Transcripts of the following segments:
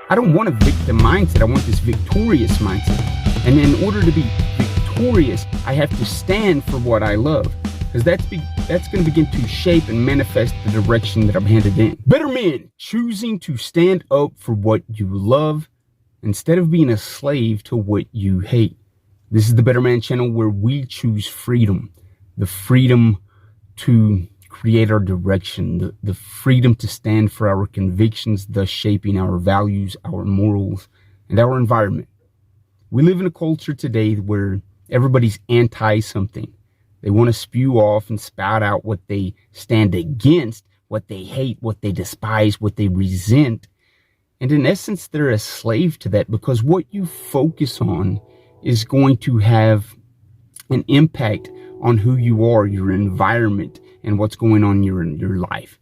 I don't want a victim mindset. I want this victorious mindset. And in order to be victorious, I have to stand for what I love, because that's going to begin to shape and manifest the direction that I'm headed in. Better men, choosing to stand up for what you love instead of being a slave to what you hate. This is the Better Man channel, where we choose freedom, the freedom to create our direction, the freedom to stand for our convictions, thus shaping our values, our morals, and our environment. We live in a culture today where everybody's anti something. They want to spew off and spout out what they stand against, what they hate, what they despise, what they resent. And in essence, they're a slave to that, because what you focus on is going to have an impact on who you are, your environment, and what's going on in your life.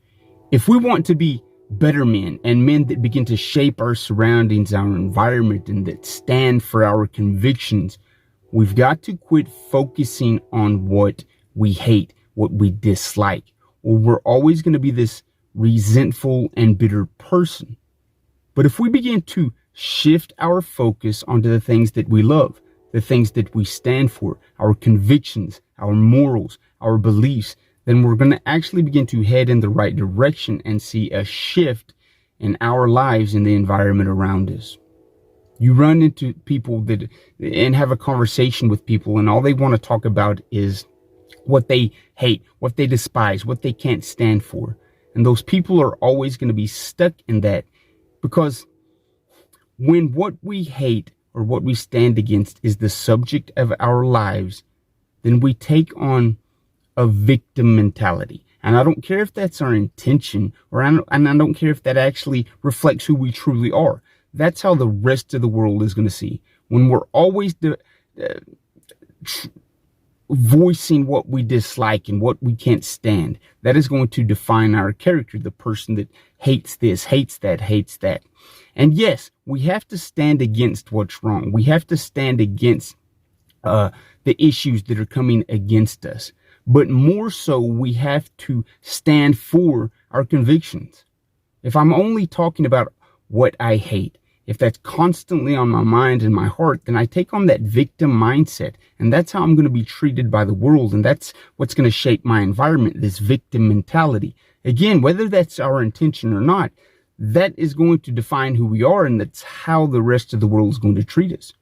If we want to be better men, and men that begin to shape our surroundings, our environment, and that stand for our convictions, we've got to quit focusing on what we hate, what we dislike, or we're always going to be this resentful and bitter person. But if we begin to shift our focus onto the things that we love, the things that we stand for, our convictions, our morals, our beliefs, then we're going to actually begin to head in the right direction and see a shift in our lives and the environment around us. You run into people and have a conversation with people, and all they want to talk about is what they hate, what they despise, what they can't stand for. And those people are always going to be stuck in that, because when what we hate or what we stand against is the subject of our lives, then we take on a victim mentality. And I don't care if that's our intention, and I don't care if that actually reflects who we truly are. That's how the rest of the world is going to see. When we're always voicing what we dislike and what we can't stand, that is going to define our character, the person that hates this, hates that, hates that. And yes, we have to stand against what's wrong. We have to stand against the issues that are coming against us. But more so, we have to stand for our convictions. If I'm only talking about what I hate, if that's constantly on my mind and my heart, then I take on that victim mindset. And that's how I'm going to be treated by the world. And that's what's going to shape my environment, this victim mentality. Again, whether that's our intention or not, that is going to define who we are, and that's how the rest of the world is going to treat us.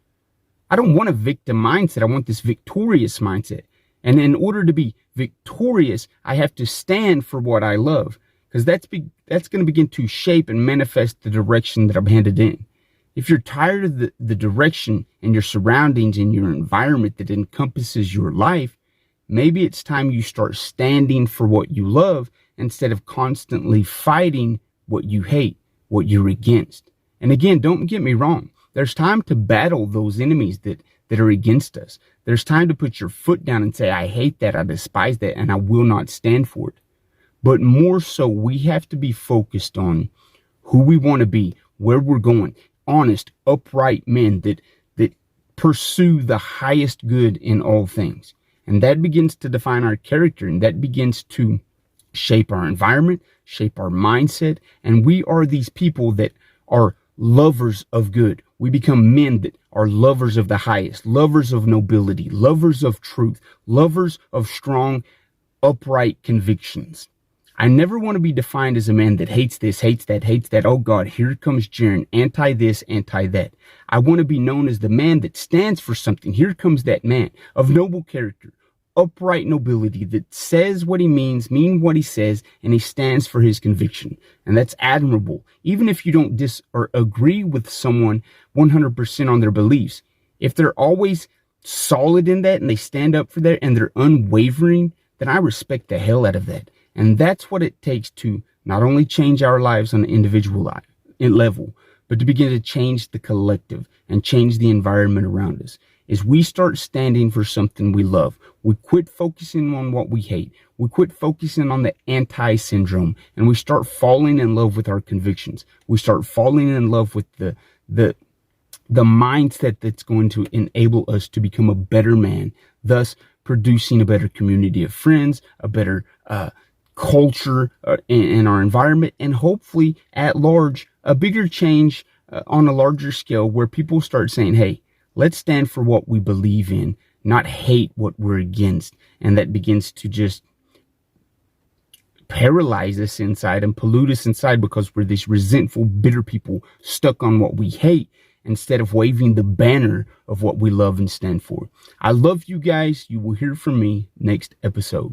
I don't want a victim mindset. I want this victorious mindset. And in order to be victorious, I have to stand for what I love, because that's going to begin to shape and manifest the direction that I'm headed in. If you're tired of the direction and your surroundings and your environment that encompasses your life, maybe it's time you start standing for what you love instead of constantly fighting what you hate, what you're against. And again, don't get me wrong. There's time to battle those enemies that are against us. There's time to put your foot down and say, I hate that, I despise that, and I will not stand for it. But more so, we have to be focused on who we want to be, where we're going. Honest, upright men that pursue the highest good in all things. And that begins to define our character, and that begins to shape our environment, shape our mindset. And we are these people that are lovers of good. We become men that are lovers of the highest, lovers of nobility, lovers of truth, lovers of strong, upright convictions. I never want to be defined as a man that hates this, hates that, hates that. Oh God, here comes Jaron, anti this, anti that. I want to be known as the man that stands for something. Here comes that man of noble character, upright nobility, that says what he means, mean what he says, and he stands for his conviction. And that's admirable. Even if you don't or agree with someone 100% on their beliefs, if they're always solid in that and they stand up for that and they're unwavering, then I respect the hell out of that. And that's what it takes to not only change our lives on an individual level, but to begin to change the collective and change the environment around us. Is we start standing for something we love. We quit focusing on what we hate. We quit focusing on the anti-syndrome, and we start falling in love with our convictions. We start falling in love with the mindset that's going to enable us to become a better man, thus producing a better community of friends, a better culture in our environment, and hopefully at large a bigger change on a larger scale where people start saying, hey, let's stand for what we believe in, not hate what we're against. And that begins to just paralyze us inside and pollute us inside because we're these resentful, bitter people stuck on what we hate instead of waving the banner of what we love and stand for. I love you guys. You will hear from me next episode.